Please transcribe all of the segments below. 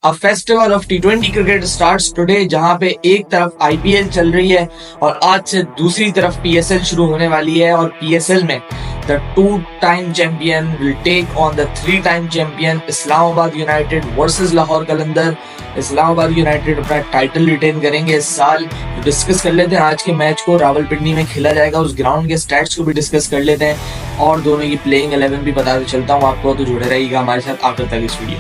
A festival of T20 cricket starts today, जहां पे एक तरफ आईपीएल चल रही है और आज से दूसरी तरफ पीएसएल शुरू होने वाली है। और पीएसएल में the two time champion will take on the three time champion Islamabad United versus Lahore Qalandar. Islamabad United अपना टाइटल रिटेन करेंगे इस साल। डिस्कस कर लेते हैं आज के मैच को, रावलपिंडी में खेला जाएगा, उस ग्राउंड के स्टैट्स को भी डिस्कस कर लेते हैं और दोनों की प्लेइंग 11 भी बताते चलता हूँ आपको, तो जुड़े रहिएगा हमारे साथ आखिर तक इस वीडियो।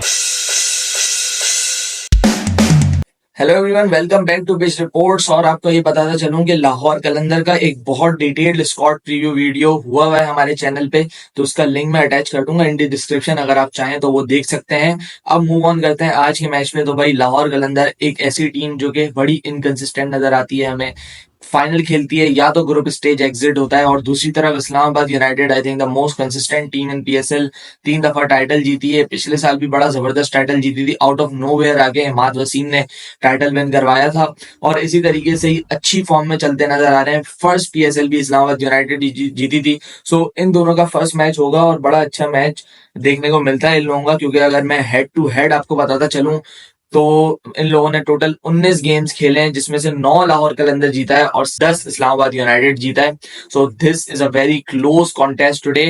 Hello everyone, welcome back to pitch reports. और आपको ये बताता चलूं कि लाहौर कलंदर का एक बहुत डिटेल्ड स्क्वाड प्रीव्यू वीडियो हुआ है हमारे चैनल पे, तो उसका लिंक मैं अटैच कर दूंगा इन दी डिस्क्रिप्शन, अगर आप चाहें तो वो देख सकते हैं। अब मूव ऑन करते हैं आज के मैच में। तो भाई लाहौर कलंदर एक ऐसी टीम जो कि बड़ी इनकंसिस्टेंट नजर आती है हमें। फाइनल खेलती है या तो ग्रुप स्टेज एग्जिट होता है, और दूसरी तरफ Islamabad United I think the most consistent team in PSL, 3 दफा टाइटल जीती है। पिछले साल भी बड़ा जबरदस्त टाइटल जीती थी, आउट ऑफ नोवेयर आके इमाद वसीम ने टाइटल विन करवाया था और इसी तरीके से ही अच्छी फॉर्म में चलते नजर आ रहे हैं। फर्स्ट पीएसएल भी इस्लामाबाद यूनाइटेड जीती थी। सो इन दोनों का फर्स्ट मैच होगा और बड़ा अच्छा मैच देखने को मिलता है इन लोगों का, क्योंकि अगर मैं हेड टू हेड आपको बताता चलूं तो इन लोगों ने टोटल 19 गेम्स खेले हैं, जिसमें से 9 लाहौर कलंदर जीता है और 10 इस्लामाबाद यूनाइटेड जीता है। So this is a very close contest today.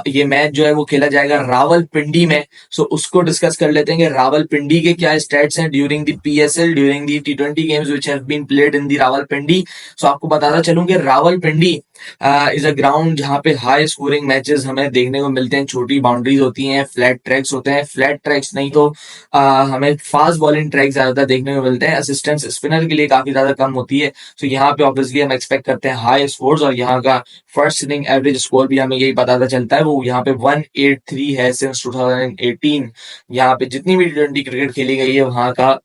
ये मैच जो है वो खेला जाएगा रावलपिंडी में। सो उसको डिस्कस कर लेते हैं कि रावलपिंडी के क्या स्टैट्स हैं during the PSL, during the टी20 games which have been played in the Rawalpindi. So आपको बताता चलूं कि रावलपिंडी इज अ ग्राउंड जहां पे हाई स्कोरिंग मैचेस हमें देखने को मिलते हैं। छोटी बाउंड्रीज होती हैं, फ्लैट ट्रैक्स होते हैं, फ्लैट ट्रैक्स नहीं तो हमें फास्ट बॉलिंग ट्रैक ज्यादा देखने को मिलते हैं। असिस्टेंस स्पिनर के लिए काफी ज्यादा कम होती है। तो यहाँ पे ऑब्वियसली हम एक्सपेक्ट करते हैं हाई स्कोर्स, और यहाँ का फर्स्ट इनिंग एवरेज स्कोर भी हमें यही पता चलता है, वो यहाँ पे 183 है सिंस 2018। यहाँ पे जितनी भी टी20 क्रिकेट खेली गई है वहां का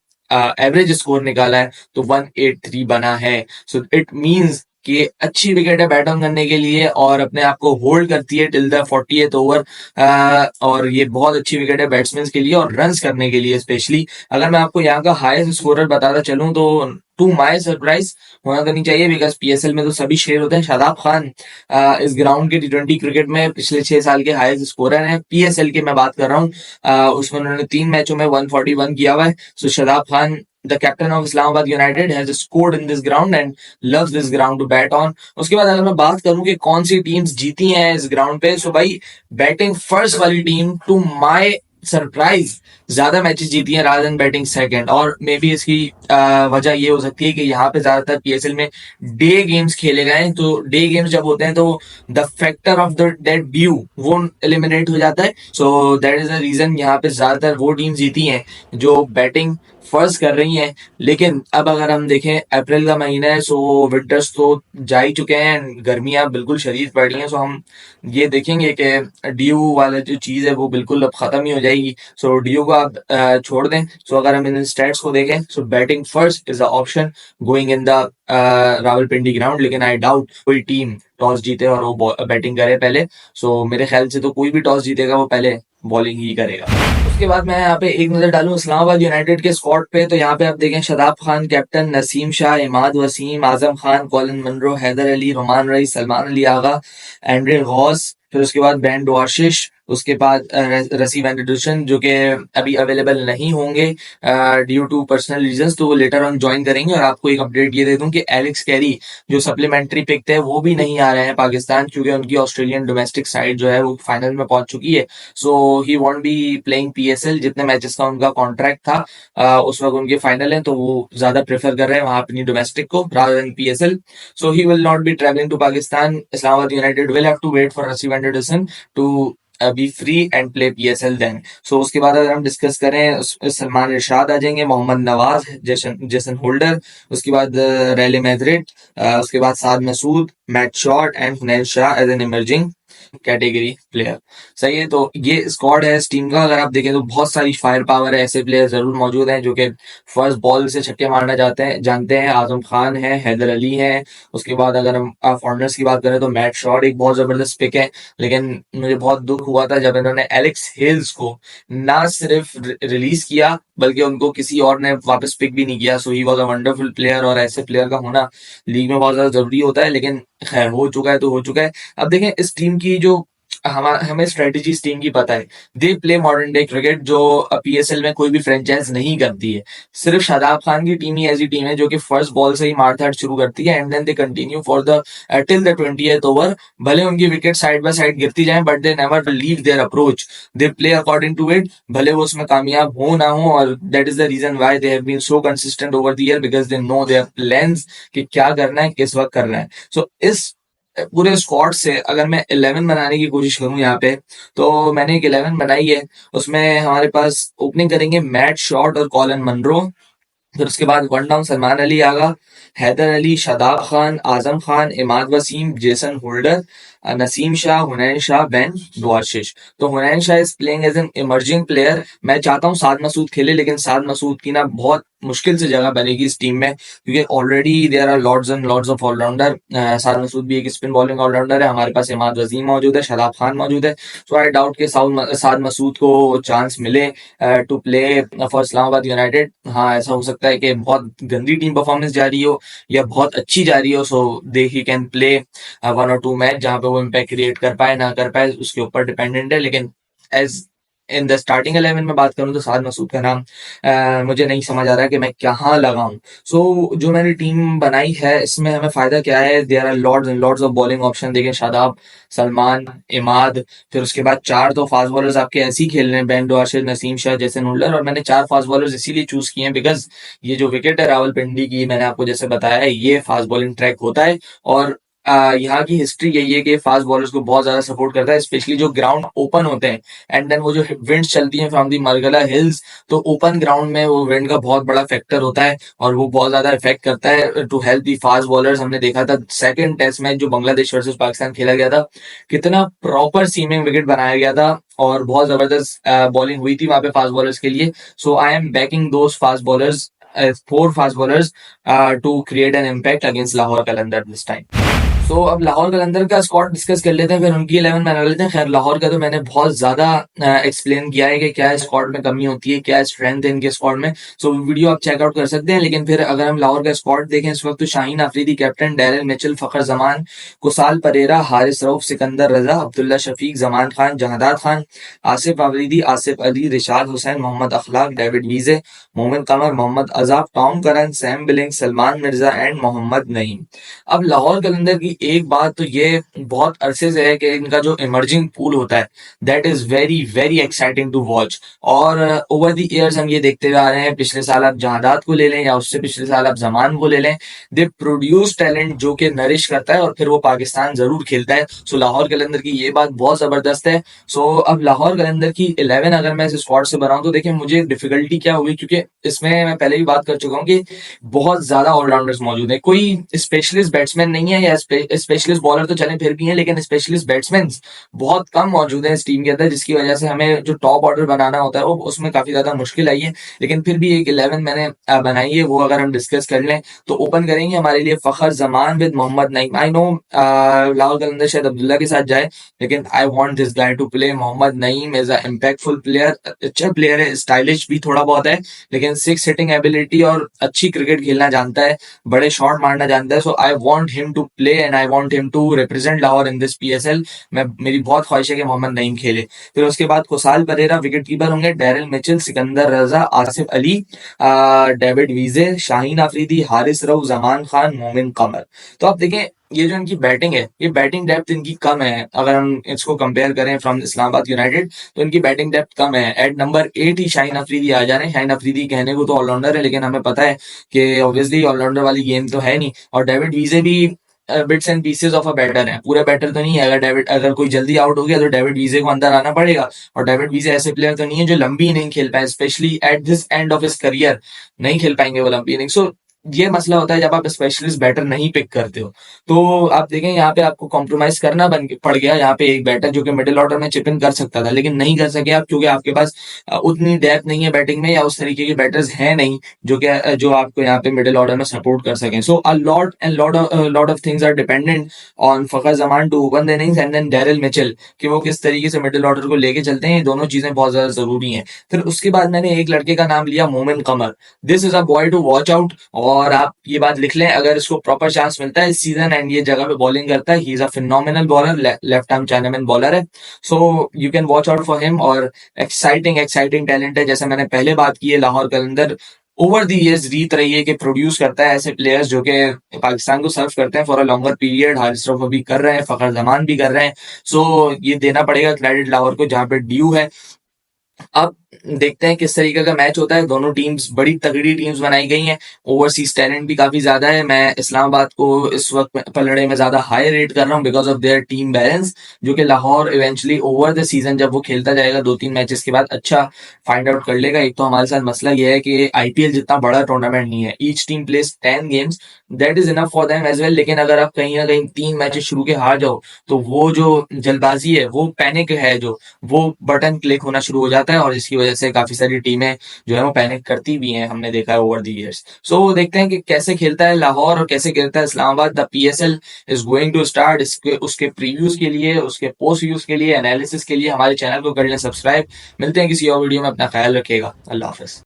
एवरेज स्कोर निकाला है तो 183 बना है। सो इट मींस कि अच्छी विकेट है बैटिंग करने के लिए और अपने आप को होल्ड करती है टिल द 40th ओवर। और ये बहुत अच्छी विकेट है बैट्समैन के लिए और रन्स करने के लिए स्पेशली। अगर मैं आपको यहाँ का हाईएस्ट स्कोरर बताता चलूं तो टू माई सरप्राइज होना तो नहीं चाहिए, बिकॉज पीएसएल में तो सभी शेर होते हैं। शादाब खान इस ग्राउंड के टी20 क्रिकेट में पिछले 6 साल के हाईएस्ट स्कोरर हैं। पीएसएल की मैं बात कर रहा हूँ, उसमें उन्होंने 3 मैचों में 141 किया हुआ है। सो Shadab Khan the captain of Islamabad United has scored in this ground and loves this ground to bat on। उसके बाद अगर मैं बात करूं कि कौन सी टीम्स जीती हैं इस ग्राउंड पे, सो भाई बैटिंग फर्स्ट वाली टीम टू माय सरप्राइज ज्यादा मैचेस जीती हैं रादर देन बैटिंग सेकंड। और मे बी इसकी वजह ये हो सकती है कि यहाँ पे ज्यादातर पीएसएल में डे गेम्स खेले गए हैं। तो डे गेम्स जब होते हैं तो the factor of the that view वो एलिमिनेट हो जाता है। So that is the reason यहाँ पे ज्यादातर वो टीम जीती हैं जो बैटिंग फर्स्ट कर रही हैं। लेकिन अब अगर हम देखें अप्रैल का महीना है, सो विंटर्स तो जा ही चुके हैं, गर्मियां बिल्कुल शदीद पड़ रही हैं। सो हम ये देखेंगे कि ड्यू वाला जो चीज है वो बिल्कुल अब खत्म ही हो जाएगी। सो ड्यू को आप छोड़ दें। सो अगर हम इन स्टैट्स को देखें, so batting first is the option going in the Rawalpindi ground. लेकिन आई डाउट कोई टीम टॉस जीते और वो बैटिंग करे पहले। सो मेरे ख्याल से तो कोई भी टॉस जीतेगा वो पहले बॉलिंग ही करेगा। उसके बाद मैं यहाँ पे एक नजर डालूं इस्लामाबाद यूनाइटेड के स्क्वाड पे, तो यहाँ पे आप देखें Shadab Khan captain, Naseem Shah, Imad Wasim, Azam Khan, Colin Munro, Haider Ali, Rumman Raees, Salman Ali Agha, Andre Gous, फिर उसके बाद बैन डोआशिश, उसके बाद रसी वेंकटेशन जो कि अभी अवेलेबल नहीं होंगे ड्यू टू पर्सनल रीजंस, तो वो लेटर ऑन ज्वाइन करेंगे। और आपको एक अपडेट ये दे दूं कि एलेक्स कैरी जो सप्लीमेंट्री पिक थे वो भी नहीं आ रहे हैं पाकिस्तान, क्योंकि उनकी ऑस्ट्रेलियन डोमेस्टिक साइड जो है वो फाइनल में पहुंच चुकी है। सो ही वॉन्ट बी प्लेइंग पीएसएल। जितने मैचेस का उनका कॉन्ट्रैक्ट था उस वक्त उनके फाइनल है, तो वो ज्यादा प्रेफर कर रहे हैं वहां अपनी डोमेस्टिक को rather than PSL. So he will not be travelling to Pakistan. Islamabad united will have to wait for Rassie Venkatesan to be free and play PSL then. So उसके बाद अगर हम डिस्कस करें, सलमान इरशाद आ जाएंगे, मोहम्मद नवाज, जेसन होल्डर, उसके बाद रैले मैद्रिड, उसके बाद Saad Masood, Matt Short and Hunain Shah as an emerging category player. सही है, तो ये स्क्वाड है इस टीम का। अगर आप देखें तो बहुत सारी फायर पावर है, ऐसे प्लेयर जरूर मौजूद हैं जो कि फर्स्ट बॉल से छक्के मारना जानते हैं। आजम खान है, हैदर अली है। उसके बाद अगर हम फॉरनर्स की बात करें तो मैट शॉट एक बहुत जबरदस्त पिक है। लेकिन मुझे बहुत दुख हुआ था जब इन्होंने एलेक्स हेल्स को ना सिर्फ रिलीज किया बल्कि उनको किसी और ने वापस पिक भी नहीं किया। So he was a wonderful player, और ऐसे प्लेयर का होना लीग में बहुत ज्यादा जरूरी होता है। लेकिन खैर हो चुका है तो हो चुका है। अब देखें इस टीम की जो हमें स्ट्रेटेजीज टीम की पता है। They play modern day cricket जो पीएसएल में कोई भी फ्रेंचाइज नहीं करती है। सिर्फ शादाब खान की टीम ही ऐसी टीम है जो कि फर्स्ट बॉल से ही मार धाड़ शुरू करती है and then they continue for the till the 20th over. भले उनकी विकेट साइड बाय साइड गिरती जाए but they never leave their approach, they play according to it. भले वो उसमें कामयाब हो ना हो, और that is the reason why they have been so consistent over the year, because they know their plans कि क्या करना है, किस वक्त करना है। सो इस पूरे स्क्वाड से अगर मैं 11 बनाने की कोशिश करूं यहाँ पे, तो मैंने एक 11 बनाई है। उसमें हमारे पास ओपनिंग करेंगे मैट शॉट और कॉलिन मनरो। फिर उसके बाद one down Salman Ali Agha, Haider Ali, Shadab Khan, Azam Khan, Imad Wasim, Jason Holder, Naseem Shah, Hunain Shah, Ben Dwarshuis. तो Hunain Shah is playing as an emerging player. मैं चाहता हूँ साद मसूद खेले, लेकिन साद मसूद की ना बहुत मुश्किल से जगह बनेगी इस टीम में, क्योंकि already there are Lord's and Lord's of allrounder. Saad Masood भी एक स्पिन बॉलिंग ऑलराउंडर है, हमारे पास इमाद वसीम मौजूद है, शादाब खान मौजूद है। सो आई डाउट कि साद मसूद को चांस मिले to play for Islamabad United. हाँ, ऐसा हो सकता है कि बहुत गंदी टीम परफॉर्मेंस जा रही हो या बहुत अच्छी जा रही हो, so they he can play 1 or 2 match जहां पे वो इम्पैक्ट क्रिएट कर पाए ना कर पाए, उसके ऊपर डिपेंडेंट है। लेकिन एज इन द स्टार्टिंग 11 में बात करूं तो साद मसूद का नाम मुझे नहीं समझ आ रहा है कि मैं कहाँ लगाऊं। सो जो मैंने टीम बनाई है इसमें हमें फायदा क्या है, there are Lord's and Lord's of bowling option. देखिए शादाब, सलमान, इमाद, फिर उसके बाद 4 तो फास्ट बॉलर्स आपके ऐसे ही खेल रहे हैं, Ben डॉर्शेट, Naseem Shah, Jason Holder. और मैंने 4 फास्ट बॉलर्स इसीलिए चूज किए हैं बिकॉज ये जो विकेट है रावलपिंडी की, मैंने आपको जैसे बताया है, ये फास्ट बॉलिंग ट्रैक होता है। और यहाँ की हिस्ट्री यही है कि फास्ट बॉलर्स को बहुत ज्यादा सपोर्ट करता है, स्पेशली जो ग्राउंड ओपन होते हैं एंड देन वो जो विंड्स चलती हैं फ्रॉम दी मरगला हिल्स, तो ओपन ग्राउंड में वो विंड का बहुत बड़ा फैक्टर होता है और वो बहुत ज्यादा इफेक्ट करता है to help the fast bowlers. हमने देखा था सेकंड टेस्ट मैच जो बांग्लादेश वर्सेस पाकिस्तान खेला गया था, कितना प्रॉपर सीमिंग विकेट बनाया गया था और बहुत जबरदस्त बॉलिंग हुई थी वहां पे फास्ट बॉलर्स के लिए। So I am backing those fast bowlers, 4 fast bowlers to create an impact against Lahore Qalandar this time. तो अब लाहौर कलंदर का स्क्वाड डिस्कस कर लेते हैं, फिर उनकी 11 बना लेते हैं। खैर लाहौर का तो मैंने बहुत ज्यादा एक्सप्लेन किया है कि क्या स्क्वाड में कमी होती है, क्या स्ट्रेंथ है इनके स्क्वाड में। सो वीडियो आप चेकआउट कर सकते हैं। लेकिन फिर अगर हम लाहौर का स्क्वाड देखें इस वक्त, तो Shaheen Afridi captain, Daryl Mitchell, Fakhar Zaman, Kusal Perera, Haris Rauf, Sikandar Raza, Abdullah Shafique, Zaman Khan, जहादार Khan, Asif Afridi, Asif Ali, Rishad Hossain, Mohammad Akhlaq, David Wiese, Momin Qamar, Mohammad Azab, Tom Curran, Sam Billing, Salman Mirza and Mohammad Naeem. अब लाहौर कलंदर की एक बात तो ये बहुत अरसे से है कि इनका जो इमर्जिंग पूल होता है that is very very exciting to watch. और ओवर द ईयर्स हम ये देखते हुए आ रहे हैं, पिछले साल आप जहादात को ले लें या उससे पिछले साल आप जमान को ले लें, दे प्रोड्यूस टैलेंट जो कि नरिश करता है और फिर वो पाकिस्तान जरूर खेलता है। सो लाहौर कलंदर की ये बात बहुत जबरदस्त है। सो अब लाहौर कलंदर की 11 अगर मैं इस स्क्वाड से बनाऊं तो देखिए मुझे डिफिकल्टी क्या हुई, क्योंकि इसमें मैं पहले भी बात कर चुका हूँ कि बहुत ज्यादा ऑलराउंडर्स मौजूद है, कोई स्पेशलिस्ट बैट्समैन नहीं है या स्पेशलिस्ट बॉलर तो चले फिर भी हैं, लेकिन स्पेशलिस्ट बैट्समैन बहुत कम मौजूद है इस टीम के अंदर, जिसकी वजह से हमें जो टॉप ऑर्डर बनाना होता है वो उसमें काफी ज्यादा मुश्किल आई है। लेकिन फिर भी एक 11 मैंने बनाई है, वो अगर हम डिस्कस कर लें तो ओपन करेंगे हमारे लिए Fakhar Zaman with Mohammad Naeem. I know Lahore Qalandar शायद अब्दुल्ला के साथ जाए, लेकिन I want this guy to play. Mohammad Naeem is a impactful player, अच्छा प्लेयर है, स्टाइलिश भी थोड़ा बहुत है, लेकिन 6 हिटिंग एबिलिटी और अच्छी क्रिकेट खेलना जानता है, बड़े शॉट मारना जानता है। So I want him to play and I want him to represent Lahore in this PSL. मैं मेरी बहुत ख्वाहिश है कि मोहम्मद नईम खेले। फिर उसके बाद कुसाल परेरा विकेट कीपर होंगे, डेरिल मिचेल, सिकंदर रजा, आसिफ अली, डेविड वीजे, शाहीन अफरीदी, हारिस रऊफ, जमान खान, मोमिन कमर। तो आप देखें ये जो इनकी बैटिंग है, ये बैटिंग डेप्थ इनकी कम है। अगर हम इसको कंपेयर करें फ्रॉम इस्लामाबाद यूनाइटेड तो इनकी बैटिंग डेप्थ कम है। एट नंबर 8 ही शाहीन अफरीदी आ जा रहे हैं। शाहीन अफरीदी कहने को तो ऑलराउंडर है, लेकिन हमें पता है कि ऑब्वियसली ऑलराउंडर वाली गेम तो है नहीं। और डेविड वीजे भी bits and pieces of a batter है, पूरा बैटर तो नहीं है। अगर कोई जल्दी आउट हो गया तो डेविड वीजे को अंदर आना पड़ेगा, और डेविड वीजे ऐसे प्लेयर तो नहीं है जो लंबी इनिंग खेल पाए, specially at this end of his career नहीं खेल पाएंगे वो लंबी इनिंग। सो ये मसला होता है जब आप स्पेशलिस्ट बैटर नहीं पिक करते हो। तो आप देखें यहाँ पे आपको कॉम्प्रोमाइज करना पड़ गया। यहाँ पे एक बैटर जो कि मिडिल ऑर्डर में चिप इन कर सकता था, लेकिन नहीं कर सके आप, क्योंकि आपके पास उतनी डेप्थ नहीं है बैटिंग में, या उस तरीके के बैटर्स हैं नहीं जो आपको यहाँ पे मिडिल ऑर्डर में सपोर्ट कर सकें। So a lot of things are dependent on Fakhar Zaman to open the innings and then Daryl Mitchell, कि वो किस तरीके से मिडिल ऑर्डर को लेके चलते हैं। ये दोनों चीजें बहुत ज्यादा जरूरी हैं। फिर उसके बाद मैंने एक लड़के का नाम लिया, Momin Qamar. This is a boy to watch out. और आप ये बात लिख लें, अगर इसको प्रॉपर चांस मिलता है इस सीजन एंड ये जगह पे बॉलिंग करता है, he is a phenomenal bowler, left arm chinaman bowler है। So you can watch out for him. और एक्साइटिंग एक्साइटिंग टैलेंट है, जैसे मैंने पहले बात की है, Lahore Qalandar over the years रीत रही है कि प्रोड्यूस करता है ऐसे प्लेयर्स जो कि पाकिस्तान को सर्व करते हैं for a longer period. Haris Rauf अभी कर रहे हैं, फखर जमान भी कर रहे हैं। सो ये देना पड़ेगा क्रेडिट लाहौर को जहां पे ड्यू है। अब देखते हैं किस तरीके का मैच होता है। दोनों टीम्स बड़ी तगड़ी टीम्स बनाई गई हैं, ओवरसीज टैलेंट भी काफी ज्यादा है। मैं इस्लामाबाद को इस वक्त पलड़े में ज्यादा हाई रेट कर रहा हूँ because of their team balance, जो कि Lahore eventually over the season जब वो खेलता जाएगा 2-3 मैचेस के बाद अच्छा फाइंड आउट कर लेगा। एक तो हमारे साथ मसला यह है कि आईपीएल जितना बड़ा टूर्नामेंट नहीं है, each team plays 10 games, that is enough for them as well. लेकिन अगर आप कहीं ना कहीं 3 मैचेस शुरू के हार जाओ तो वो जो जल्दबाजी है, वो पैनिक है, जो वो बटन क्लिक होना शुरू हो जाता है और इसकी वजह से काफी सारी टीमें जो है वो पैनिक करती भी हैं, हमने देखा है ओवर द इयर्स। सो देखते हैं कि कैसे खेलता है लाहौर और कैसे खेलता है Islamabad. The PSL is going to start. इसके उसके प्रीव्यूज के लिए, उसके पोस्ट व्यूज के लिए, एनालिसिस के लिए हमारे चैनल को कर लें सब्सक्राइब। मिलते हैं किसी और वीडियो में, अपना ख्याल रखिएगा। अल्लाह हाफिज।